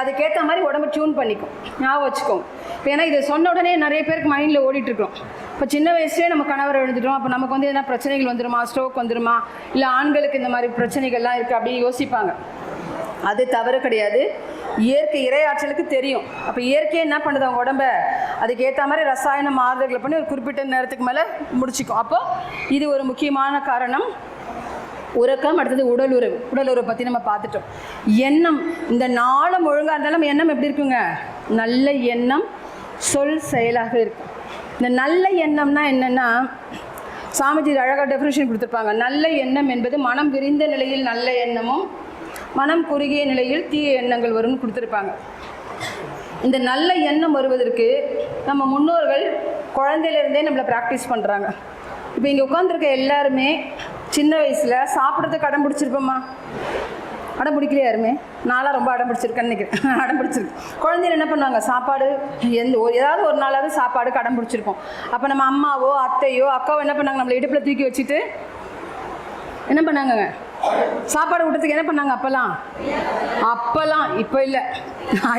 அதுக்கேற்ற மாதிரி உடம்பு டியூன் பண்ணிக்கும், ஞாபகம் வச்சுக்கோங்க. ஏன்னா இதை சொன்ன உடனே நிறைய பேருக்கு மைண்டில் ஓடிட்டுருக்கோம். இப்போ சின்ன வயசுலேயே நம்ம கணவர் எழுந்துட்டோம், அப்போ நமக்கு வந்து எதனா பிரச்சனைகள் வந்துடுமா, ஸ்ட்ரோக் வந்துடுமா, இல்லை ஆண்களுக்கு இந்த மாதிரி பிரச்சனைகள்லாம் இருக்குது அப்படின்னு யோசிப்பாங்க. அது தவறு கிடையாது. இயற்கை இறையாற்றலுக்கு தெரியும். அப்போ இயற்கையை என்ன பண்ணுது, அவங்க உடம்ப அதுக்கு ஏற்ற மாதிரி ரசாயன மாறுதல்களை பண்ணி ஒரு குறிப்பிட்ட நேரத்துக்கு மேலே முடிச்சிக்கும். அப்போது இது ஒரு முக்கியமான காரணம். உறக்கம். அடுத்தது உடலுறவு பற்றி நம்ம பார்த்துட்டோம். எண்ணம், இந்த நாளும் ஒழுங்காக இருந்தாலும் எண்ணம் எப்படி இருக்குங்க, நல்ல எண்ணம் சொல் செயலாக இருக்கும். இந்த நல்ல எண்ணம்னா என்னென்னா, சாமிஜி அழகாக டெஃபினிஷன் கொடுத்துருப்பாங்க. நல்ல எண்ணம் என்பது மனம் விரிந்த நிலையில் நல்ல எண்ணமும், மனம் குறுகிய நிலையில் தீய எண்ணங்கள் வரும்னு கொடுத்துருப்பாங்க. இந்த நல்ல எண்ணம் வருவதற்கு நம்ம முன்னோர்கள் குழந்தையிலேருந்தே நம்மளை ப்ராக்டிஸ் பண்ணுறாங்க. இப்போ இங்கே உட்காந்துருக்க எல்லாருமே சின்ன வயசில் சாப்பிட்றதுக்கு அடம் பிடிச்சிருப்போம்மா, அடம் பிடிக்கலையா யாருமே? நான்லாம் ரொம்ப அடம் பிடிச்சிருக்கேன்னு நினைக்கிறேன். அடம் பிடிச்சிருக்கு. குழந்தைகள் என்ன பண்ணுவாங்க, சாப்பாடு ஏதாவது ஒரு நாளாவது சாப்பாடுக்கு அடம் பிடிச்சிருக்கோம். அப்போ நம்ம அம்மாவோ அத்தையோ அக்காவோ என்ன பண்ணாங்க, நம்மளை இடுப்பில் தூக்கி வச்சுட்டு என்ன பண்ணாங்கங்க, சாப்பாடு விட்டுறதுக்கு என்ன பண்ணாங்க அப்போல்லாம் இப்போ இல்லை,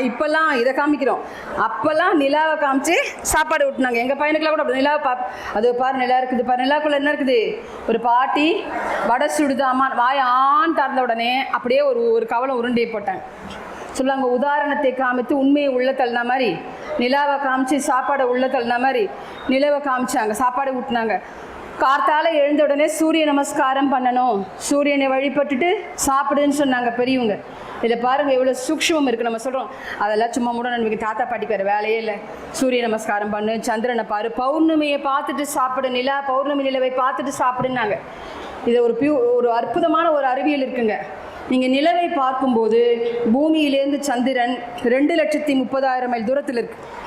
இப்போல்லாம் இதை காமிக்கிறோம். அப்போல்லாம் நிலாவை காமிச்சு சாப்பாடு விட்டுனாங்க. எங்கள் பையனுக்குலாம் கூட அப்படி நிலாவை அது பாரு நிலா இருக்குது, பாரு நிலாக்குள்ளே என்ன இருக்குது, ஒரு பாட்டி வடை சுடுதாமா வாய் ஆண் திறந்த உடனே அப்படியே ஒரு கவலை உருண்டையை போட்டாங்க. சொல்லுவாங்க, உதாரணத்தை காமித்து உண்மையை உள்ள தள்ளின மாதிரி நிலாவை காமிச்சு சாப்பாடை உள்ள தள்ளின மாதிரி நிலவை காமிச்சாங்க, சாப்பாடு விட்டுனாங்க. கார்த்தால எழுந்த உடனே சூரிய நமஸ்காரம் பண்ணணும், சூரியனை வழிபட்டுட்டு சாப்பிடுன்னு சொன்னாங்க பெரியவங்க. இதில் பாருங்கள் எவ்வளோ சூக்ஷ்மம் இருக்குது. நம்ம சொல்கிறோம் அதெல்லாம் சும்மா கூட நமக்கு தாத்தா பாட்டிக்கு வேறு வேலையே இல்லை. சூரிய நமஸ்காரம் பண்ணு, சந்திரனை பாரு, பௌர்ணமியை பார்த்துட்டு சாப்பிடு, பௌர்ணமி நிலவை பார்த்துட்டு சாப்பிடுன்னாங்க. இது ஒரு அற்புதமான ஒரு அறிவியல் இருக்குங்க. நீங்கள் நிலவை பார்க்கும்போது பூமியிலேருந்து சந்திரன் 2,30,000 மைல் தூரத்தில் இருக்குது.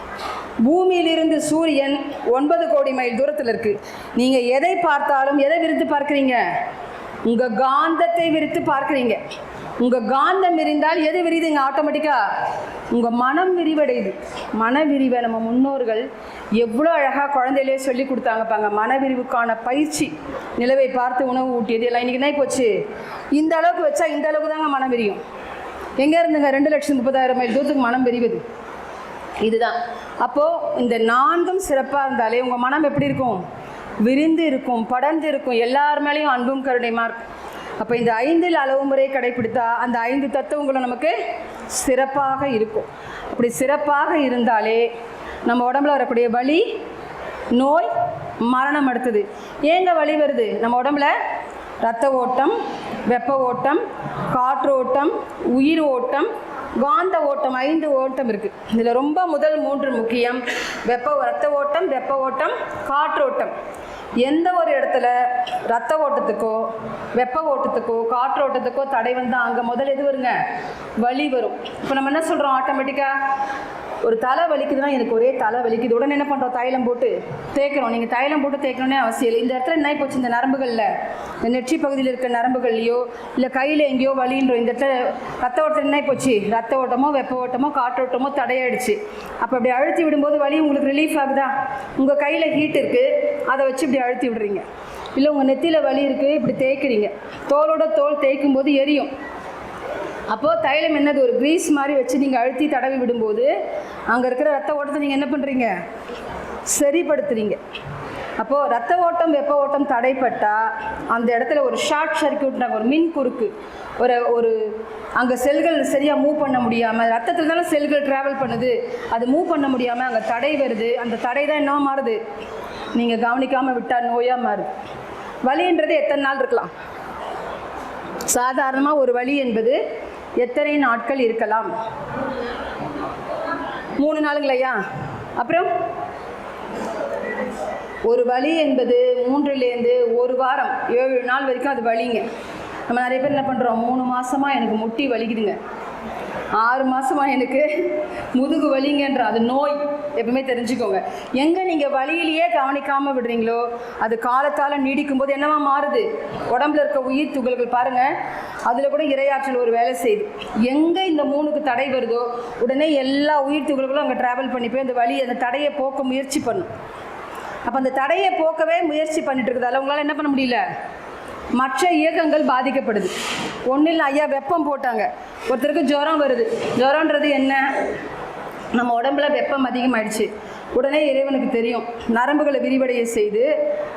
பூமியிலிருந்து சூரியன் 9 கோடி மைல் தூரத்தில் இருக்குது. நீங்கள் எதை பார்த்தாலும் எதை விரித்து பார்க்குறீங்க, உங்கள் காந்தத்தை விரித்து பார்க்குறீங்க. உங்கள் காந்தம் விரிந்தால் எது விரிதுங்க, ஆட்டோமேட்டிக்காக உங்கள் மனம் விரிவடையுது. மன விரிவை நம்ம முன்னோர்கள் எவ்வளோ அழகாக குழந்தையிலே சொல்லி கொடுத்தாங்கப்பாங்க. மனவிரிவுக்கான பயிற்சி, நிலவை பார்த்து உணவு ஊட்டியது எல்லாம் இன்றைக்கி என்ன போச்சு, இந்த அளவுக்கு வச்சா இந்த அளவுக்கு தாங்க மனம் விரியும். எங்கே இருந்துங்க 2,30,000 மைல் தூரத்துக்கு மனம் விரிவது இதுதான். அப்போது இந்த 4ம் சிறப்பாக இருந்தாலே உங்கள் மனம் எப்படி இருக்கும், விரிந்து இருக்கும், படர்ந்து இருக்கும், எல்லார் மேலேயும் அன்பும் கருணையுமா இருக்கும். அப்போ இந்த 5 அளவு முறை கடைப்பிடித்தா அந்த 5 தத்துவங்களும் நமக்கு சிறப்பாக இருக்கும். அப்படி சிறப்பாக இருந்தாலே நம்ம உடம்புல வரக்கூடிய வலி, நோய், மரணம் அடுத்தது. ஏங்க வலி வருது, நம்ம உடம்புல இரத்த ஓட்டம், வெப்ப ஓட்டம், காற்று ஓட்டம், உயிர் ஓட்டம், காந்த ஓட்டம், 5 ஓட்டம் இருக்குது. இதில் ரொம்ப முதல் 3 முக்கியம். இரத்த ஓட்டம், வெப்ப ஓட்டம், காற்று ஓட்டம். எந்த ஒரு இடத்துல இரத்த ஓட்டத்துக்கோ வெப்ப ஓட்டத்துக்கோ காற்று ஓட்டத்துக்கோ தடை வந்தால் அங்கே முதல் எது வருங்க, வலி வரும். இப்போ நம்ம என்ன சொல்கிறோம், ஆட்டோமேட்டிக்காக ஒரு தலை வலிக்குதுன்னா எனக்கு ஒரே தலை வலிக்குது, உடனே என்ன பண்ணுறோம், தைலம் போட்டு தேய்க்கிறோம். நீங்கள் தைலம் போட்டு தேய்க்கணுன்னே அவசியம் இல்லை. இந்த இடத்துல என்ன போச்சு, இந்த நரம்புகளில், இந்த நெற்றி பகுதியில் இருக்க நரம்புகள்லையோ இல்லை கையில் எங்கேயோ வலின்றோம். இந்த இடத்துல ரத்த ஓட்டத்தில் என்ன போச்சு, ரத்த ஓட்டமோ வெப்ப ஓட்டமோ காற்றோட்டமோ தடையாயிடுச்சு. அப்போ அப்படி அழுத்தி விடும்போது வலி உங்களுக்கு ரிலீஃப் ஆகுதா? உங்கள் கையில் ஹீட் இருக்குது, அதை வச்சு இப்படி அழுத்தி விடுறீங்க. இல்லை உங்கள் நெத்தியில் வலி இருக்குது, இப்படி தேய்க்கிறீங்க. தோலோட தோல் தேய்க்கும் போது எரியும். அப்போது தைலம் என்னது, ஒரு க்ரீஸ் மாதிரி வச்சு நீங்கள் அழுத்தி தடவி விடும்போது அங்கே இருக்கிற ரத்த ஓட்டத்தை நீங்கள் என்ன பண்ணுறீங்க, சரிப்படுத்துறீங்க. அப்போது ரத்த ஓட்டம் வெப்ப ஓட்டம் தடைப்பட்டால் அந்த இடத்துல ஒரு ஷார்ட் சர்க்யூட்னாங்க, ஒரு மின் குறுக்கு, ஒரு அங்கே செல்கள் சரியாக மூவ் பண்ண முடியாமல், ரத்தத்தில் தானே செல்கள் ட்ராவல் பண்ணுது, அது மூவ் பண்ண முடியாமல் அங்கே தடை வருது. அந்த தடை தான் என்ன மாறுது, நீங்கள் கவனிக்காமல் விட்டால் நோயாக மாறுது. வலின்றது எத்தனை நாள் இருக்கலாம்? சாதாரணமாக ஒரு வலி என்பது எத்தனை நாட்கள் இருக்கலாம்? 3 நாளுங்களையா? அப்புறம் ஒரு வலி என்பது 3லேருந்து 1 வாரம் 7 நாள் வரைக்கும் அது வலிங்க. நம்ம நிறைய பேர் என்ன பண்ணுறோம், 3 மாதமாக எனக்கு முட்டி வலிக்குதுங்க, 6 மாதமாக எனக்கு முதுகு வலிங்கன்ற, அது நோய். எப்பவுமே தெரிஞ்சுக்கோங்க, எங்கே நீங்கள் வலியிலேயே கவனிக்காமல் விடுறீங்களோ அது காலத்தால் நீடிக்கும் போது என்னவா மாறுது, உடம்புல இருக்க உயிர் துகள்கள் பாருங்கள், அதில் கூட இரையாற்றல் ஒரு வேலை செய்யுது. எங்கே இந்த 3க்கு தடை வருதோ உடனே எல்லா உயிர் துகள்களும் அங்கே ட்ராவல் பண்ணி போய் அந்த வலி, அந்த தடையை போக்க முயற்சி பண்ணும். அப்போ அந்த தடையை போக்கவே முயற்சி பண்ணிட்டு இருக்குது, அதில் உங்களால் என்ன பண்ண முடியல, மற்ற இயக்கங்கள் பாதிக்கப்படுது. ஒன்றும் இல்லை, ஐயா வெப்பம் போட்டாங்க, ஒருத்தருக்கு ஜுரம் வருது. ஜுரன்றது என்ன, நம்ம உடம்புல வெப்பம் அதிகமாகிடுச்சு. உடனே இறைவனுக்கு தெரியும், நரம்புகளை விரிவடைய செய்து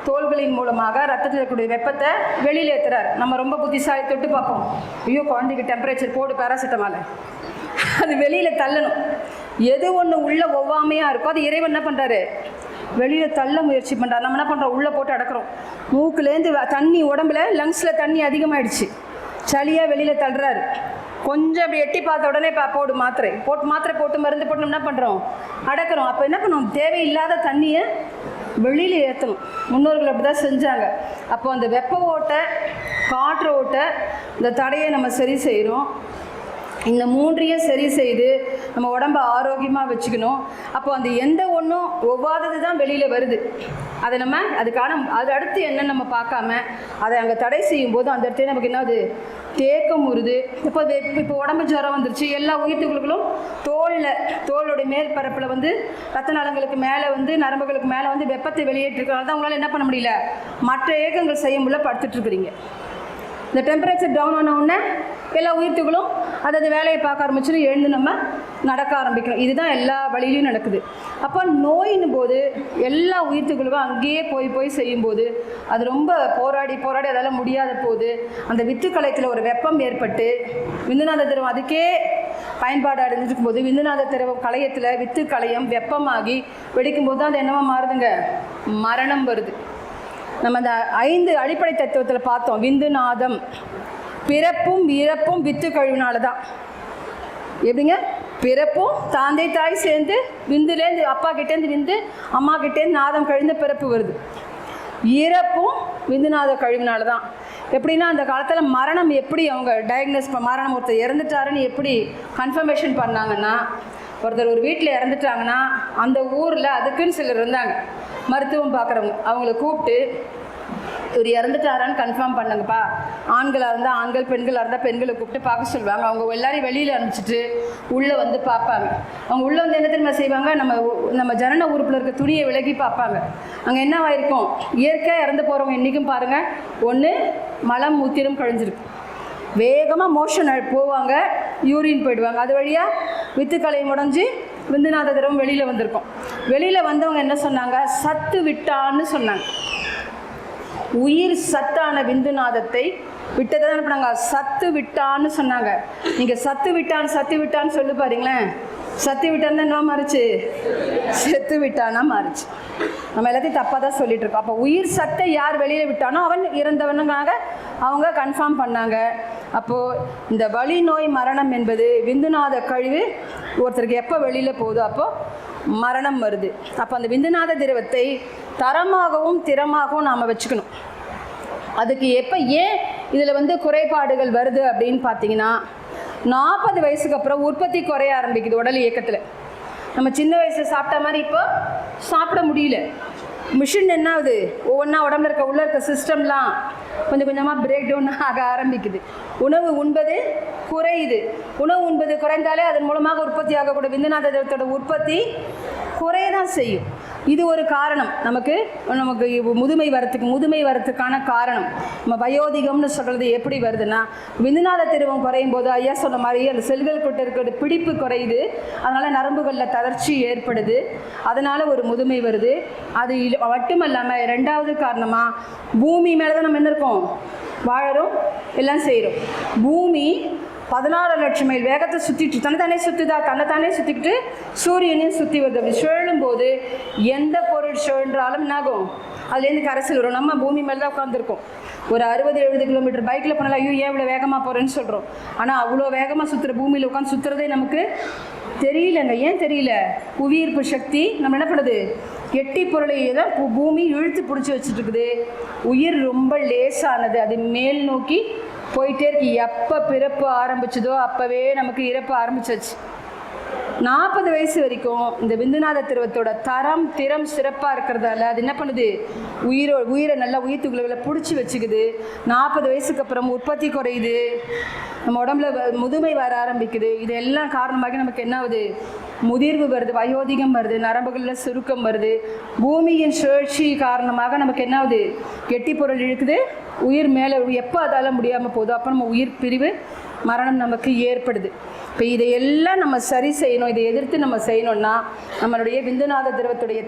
தோள்களின் மூலமாக ரத்தத்தில் இருக்கக்கூடிய வெப்பத்தை வெளியில் ஏற்றுறார். நம்ம ரொம்ப புத்திசாலி, தொட்டு பார்ப்போம், ஐயோ குழந்தைக்கு டெம்பரேச்சர் போடு பேராசிட்டமால், அது வெளியில் தள்ளணும். எது ஒன்று உள்ள ஒவ்வாமையாக இருக்கோ அது இறைவன் என்ன பண்ணுறாரு, வெளியில் தள்ள முயற்சி பண்ணுறாரு. நம்ம என்ன பண்ணுறோம், உள்ளே போட்டு அடக்கிறோம். மூக்குலேருந்து தண்ணி, உடம்புல லங்ஸில் தண்ணி அதிகமாகிடுச்சு, சளியாக வெளியில் தள்ளுறாரு. கொஞ்சம் அப்படி எட்டி பார்த்த உடனே போடு மாத்திரை போட்டு மருந்து போட்டு என்ன பண்ணுறோம், அடக்கிறோம். அப்போ என்ன பண்ணுவோம், தேவையில்லாத தண்ணியை வெளியில் ஏற்றணும். முன்னோர்கள் அப்படி தான் செஞ்சாங்க. அப்போ அந்த வெப்ப ஓட்ட காற்று ஓட்ட இந்த தடையை நம்ம சரி செய்கிறோம். இந்த 3ஐயும் சரி செய்து நம்ம உடம்பை ஆரோக்கியமாக வச்சுக்கணும். அப்போ அந்த எந்த ஒன்றும் ஒவ்வாதது தான் வெளியில் வருது, அதை நம்ம அது அடுத்து என்ன நம்ம பார்க்காம அதை அங்கே தடை செய்யும்போது அந்த இடத்துல நமக்கு என்னது, தேக்கம் வருது. இப்போ உடம்பு ஜுரம் வந்துருச்சு, எல்லா உயிர்த்துகளும் தோளுடைய மேல் பரப்பில் ரத்த நாளங்களுக்கு மேலே நரம்புகளுக்கு மேலே வெப்பத்தை வெளியேற்றிருக்கிறனால தான் உங்களால் என்ன பண்ண முடியல, மற்ற இயக்கங்கள் செய்ய முடியல, படுத்துட்ருக்குறீங்க. இந்த டெம்பரேச்சர் டவுன் ஆன உடனே எல்லா உயிர்த்துகளும் அதாவது வேலையை பார்க்க ஆரம்பிச்சுன்னு எழுந்து நம்ம நடக்க ஆரம்பிக்கணும். இதுதான் எல்லா வழியிலையும் நடக்குது. அப்போ நோயின்னும் போது எல்லா உயிர்த்துகளுக்கும் அங்கேயே போய் செய்யும்போது அது ரொம்ப போராடி அதெல்லாம் முடியாத போது அந்த வித்துக்கலையத்தில் ஒரு வெப்பம் ஏற்பட்டு விந்துநாத திரவம் அதுக்கே பயன்பாடு அடைஞ்சிருக்கும் போது விந்துநாத திரவம் கலையத்தில் வித்து கலையம் வெப்பமாகி வெடிக்கும் போது தான் அது என்னவா மாறுதுங்க, மரணம் வருது. நம்ம அந்த 5 அடிப்படை தத்துவத்தில் பார்த்தோம். விந்துநாதம் பிறப்பும் இறப்பும் வித்து கழிவுனால தான். எப்படிங்க, பிறப்பும் தாந்தை தாய் சேர்ந்து விந்துலேருந்து அப்பா கிட்டேருந்து விந்து, அம்மா கிட்டேருந்து நாதம் கழிந்த பிறப்பு வருது. இறப்பும் விந்துநாத கழிவுனால தான். எப்படின்னா அந்த காலத்தில் மரணம் எப்படி அவங்க டயக்னோஸ் மரணம் ஒருத்தர் இறந்துட்டாருன்னு எப்படி கன்ஃபர்மேஷன் பண்ணாங்கன்னா, ஒருத்தர் ஒரு வீட்டில் இறந்துட்டாங்கன்னா அந்த ஊரில் அதுக்குன்னு சிலர் இருந்தாங்க மருத்துவம் பார்க்குறவங்க, அவங்கள கூப்பிட்டு இவர் இறந்துட்டாரான்னு கன்ஃபார்ம் பண்ணுங்கப்பா. ஆண்களாக இருந்தால் ஆண்கள், பெண்களாக இருந்தால் பெண்களை கூப்பிட்டு பார்க்க சொல்லுவாங்க. அவங்க எல்லாரையும் வெளியில் அனுப்பிச்சிட்டு உள்ளே பார்ப்பாங்க. அவங்க உள்ளே என்ன தெரியுமா செய்வாங்க, நம்ம ஜனன உறுப்பில் இருக்க துணியை விலகி பார்ப்பாங்க. அங்கே என்னவாயிருக்கும், இயற்கையாக இறந்து போகிறவங்க இன்றைக்கும் பாருங்கள், ஒன்று மலம் மூத்திரம் கழிஞ்சிருக்கு, வேகமாக மோஷன் போவாங்க, யூரின் போயிடுவாங்க, அது வழியாக வித்துக்களை முடஞ்சி விந்துநாத திரவம் வெளியில் வந்திருக்கும். வெளியில் வந்தவங்க என்ன சொன்னாங்க, சத்து விட்டான்னு சொன்னாங்க. உயிர் சத்தான விந்துநாதத்தை விட்டதை தான் பண்ணாங்க, சத்து விட்டான்னு சொன்னாங்க. நீங்கள் சத்து விட்டான்னு சொல்லி பாருங்களேன், சத்து விட்டான்னு என்ன மாறுச்சு, செத்து விட்டானா மாறுச்சு. நம்ம எல்லாத்தையும் தப்பாக தான் சொல்லிட்டு இருக்கோம். அப்போ உயிர் சத்தை யார் வெளியில் விட்டானோ அவன் இறந்தவனுக்காக அவங்க கன்ஃபார்ம் பண்ணாங்க. அப்போது இந்த வலி நோய் மரணம் என்பது விந்துநாத கழிவு ஒருத்தருக்கு எப்போ வெளியில் போகுதோ அப்போது மரணம் வருது. அப்போ அந்த விந்துநாத திரவத்தை தரமாகவும் திறமாகவும் நாம் வச்சுக்கணும். அதுக்கு ஏன் இதில் குறைபாடுகள் வருது அப்படின்னு பார்த்தீங்கன்னா, 40 வயசுக்கு அப்புறம் உற்பத்தி குறைய ஆரம்பிக்குது உடல் இயக்கத்தில். நம்ம சின்ன வயசில் சாப்பிட்ட மாதிரி இப்போ சாப்பிட முடியல. மிஷின் என்ன ஆகுது, ஒவ்வொன்றா உடம்புல உள்ளே இருக்க சிஸ்டம்லாம் கொஞ்சம் கொஞ்சமாக பிரேக் டவுன் ஆக ஆரம்பிக்குது. உணவு உண்பது குறையுது. உணவு உண்பது குறைந்தாலே அதன் மூலமாக உற்பத்தி ஆகக்கூடிய விந்துநாத திரவத்தோட உற்பத்தி குறைய தான் செய்யும். இது ஒரு காரணம் நமக்கு முதுமை வரத்துக்கான காரணம். நம்ம வயோதிகம்னு சொல்கிறது எப்படி வருதுன்னா, விந்துநாத திரவம் குறையும் போது ஐயா சொன்ன மாதிரி அந்த செல்கள் கிட்ட இருக்கிற பிடிப்பு குறையுது. அதனால் நரம்புகளில் தளர்ச்சி ஏற்படுது. அதனால் ஒரு முதுமை வருது. அது மட்டும் இல்லாமல் ரெண்டாவது காரணமாக பூமி மேலே தான் நம்ம என்ன இருக்கோம், வாழறோம், எல்லாம் செய்கிறோம். பூமி 16 லட்சம் மைல் வேகத்தை சுற்றிட்டு தன்னைத்தானே சுற்றிக்கிட்டு சூரியனையும் சுற்றி வருது. அப்படி சுழலும் போது எந்த பொருள் சுழன்றாலும் என்னாகும், அதுலேருந்து கரைசல் வரும். நம்ம பூமி மேலே தான் உட்காந்துருக்கோம். ஒரு 60-70 கிலோமீட்டர் பைக்கில் போனாலும் ஐயோ ஏன் இவ்வளோ வேகமாக போகிறேன்னு சொல்கிறோம். ஆனால் அவ்வளோ வேகமாக சுற்றுற பூமியில் உட்காந்து சுற்றுறதே நமக்கு தெரியலங்க. ஏன் தெரியல? புவியீர்ப்பு சக்தி நம்ம என்ன பண்ணுது, எட்டி பொருளையே தான் பூமி இழுத்து பிடிச்சி வச்சுட்ருக்குது. உயிர் ரொம்ப லேசானது, அது மேல் நோக்கி போயிட்டே இருக்கு. எப்போ பிறப்பு ஆரம்பிச்சதோ அப்போவே நமக்கு இறப்பு ஆரம்பிச்சிச்சு. 40 வயசு வரைக்கும் இந்த விந்துநாத திரவத்தோட திறம் சிறப்பாக இருக்கிறதால அது என்ன பண்ணுது, உயிரை நல்லா உயிர் துகளை பிடிச்சி வச்சுக்குது. 40 வயசுக்கு அப்புறம் உற்பத்தி குறையுது, நம்ம உடம்புல முதுமை வர ஆரம்பிக்குது. இது எல்லாம் காரணமாக நமக்கு என்ன ஆகுது, முதிர்வு வருது, வயோதிகம் வருது, நரம்புகளில் சுருக்கம் வருது. பூமியின் சுழற்சி காரணமாக நமக்கு என்ன ஆகுது, கெட்டி பொருள் இழுக்குது, உயிர் மேலே எப்போ அதால் முடியாமல் போகுதோ அப்போ நம்ம உயிர் பிரிவு மரணம் நமக்கு ஏற்படுது. இப்போ இதையெல்லாம் நம்ம சரி செய்யணும். இதை எதிர்த்து நம்ம செய்யணும்னா நம்மளுடைய விந்துநாத திரவத்துடைய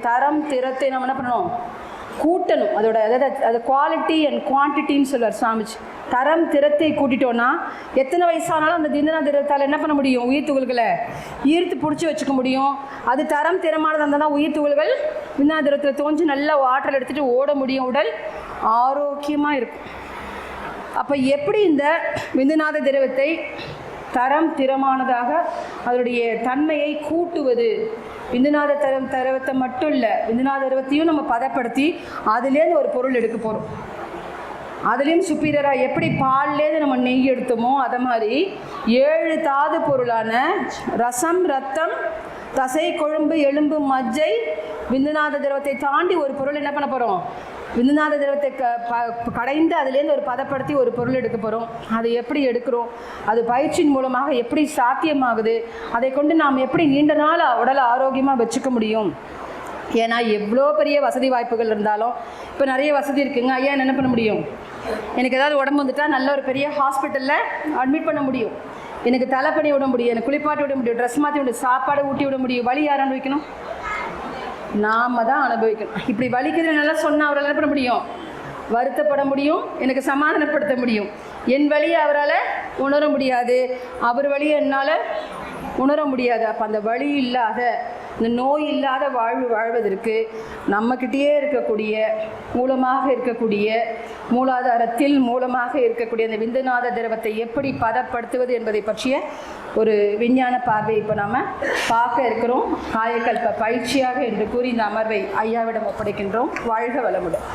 திறத்தை நம்ம என்ன பண்ணணும், கூட்டணும். அதாவது குவாலிட்டி அண்ட் குவான்டிட்டின்னு சொல்லுவார் சாமிஜி. திறத்தை கூட்டிட்டோன்னா எத்தனை வயசானாலும் அந்த விந்துநாத திரவத்தால் என்ன பண்ண முடியும், உயிர் துகள்களை ஈர்த்து பிடிச்சி வச்சுக்க முடியும். அது திறமானதாக இருந்தால் தான் உயிர் துகள்கள் விந்துநாத திரவத்தில் தோன்றி நல்ல ஆற்றல் எடுத்துகிட்டு ஓட முடியும், உடல் ஆரோக்கியமாக இருக்கும். அப்போ எப்படி இந்த விந்துநாத திரவத்தை திறமானதாக அதனுடைய தன்மையை கூட்டுவது, விந்துநாத திரவத்தை மட்டும் இல்லை, விந்துநாத திரவத்தையும் நம்ம பதப்படுத்தி அதுலேருந்து ஒரு பொருள் எடுக்க போகிறோம். அதுலேயும் சுப்பீரியராக எப்படி பால்லேருந்து நம்ம நெய் எடுத்தோமோ அதை மாதிரி 7 தாது பொருளான ரசம், ரத்தம், தசை, கொழும்பு, எலும்பு, மஜ்ஜை, விந்துநாத திரவத்தை தாண்டி ஒரு பொருள் என்ன பண்ண போகிறோம், விந்துநாத திரவத்தை கடைந்து அதுலேருந்து ஒரு பதப்படுத்தி ஒரு பொருள் எடுக்க போகிறோம். அதை எப்படி எடுக்கிறோம், அது பயிற்சியின் மூலமாக எப்படி சாத்தியமாகுது, அதை கொண்டு நாம் எப்படி நீண்ட நாள் உடலை ஆரோக்கியமாக வச்சுக்க முடியும். ஏன்னா எவ்வளோ பெரிய வசதி வாய்ப்புகள் இருந்தாலும் இப்போ நிறைய வசதி இருக்குங்க. ஐயா என்ன பண்ண முடியும், எனக்கு ஏதாவது உடம்பு வந்துட்டால் நல்ல ஒரு பெரிய ஹாஸ்பிட்டலில் அட்மிட் பண்ண முடியும், எனக்கு தலை பண்ணி விட முடியும், எனக்கு குளிப்பாட்டி விட முடியும், ட்ரெஸ் மாற்றி விட, சாப்பாடு ஊட்டி விட முடியும். வலி யார் அனுபவிக்கணும், நாம் தான் அனுபவிக்கணும். இப்படி வலிக்குதுன்னு நல்லா சொன்னால் அவரால் என்ன பண்ண முடியும், வருத்தப்பட முடியும், எனக்கு சமாதானப்படுத்த முடியும். என் வழியை அவரால் உணர முடியாது, அவர் வழியை என்னால் உணர முடியாது. அப்போ அந்த வலி இல்லாத, இந்த நோய் இல்லாத வாழ்வதற்கு நம்மக்கிட்டேயே இருக்கக்கூடிய மூலாதாரத்தில் மூலமாக இருக்கக்கூடிய அந்த விந்துநாத திரவத்தை எப்படி பதப்படுத்துவது என்பதை பற்றிய ஒரு விஞ்ஞான பார்வை இப்போ நாம் பார்க்க இருக்கிறோம். காயக்கல்ப பயிற்சியாக என்று கூறி இந்த அமர்வை ஐயாவிடம் ஒப்படைக்கின்றோம். வாழ்க வளமுடன்.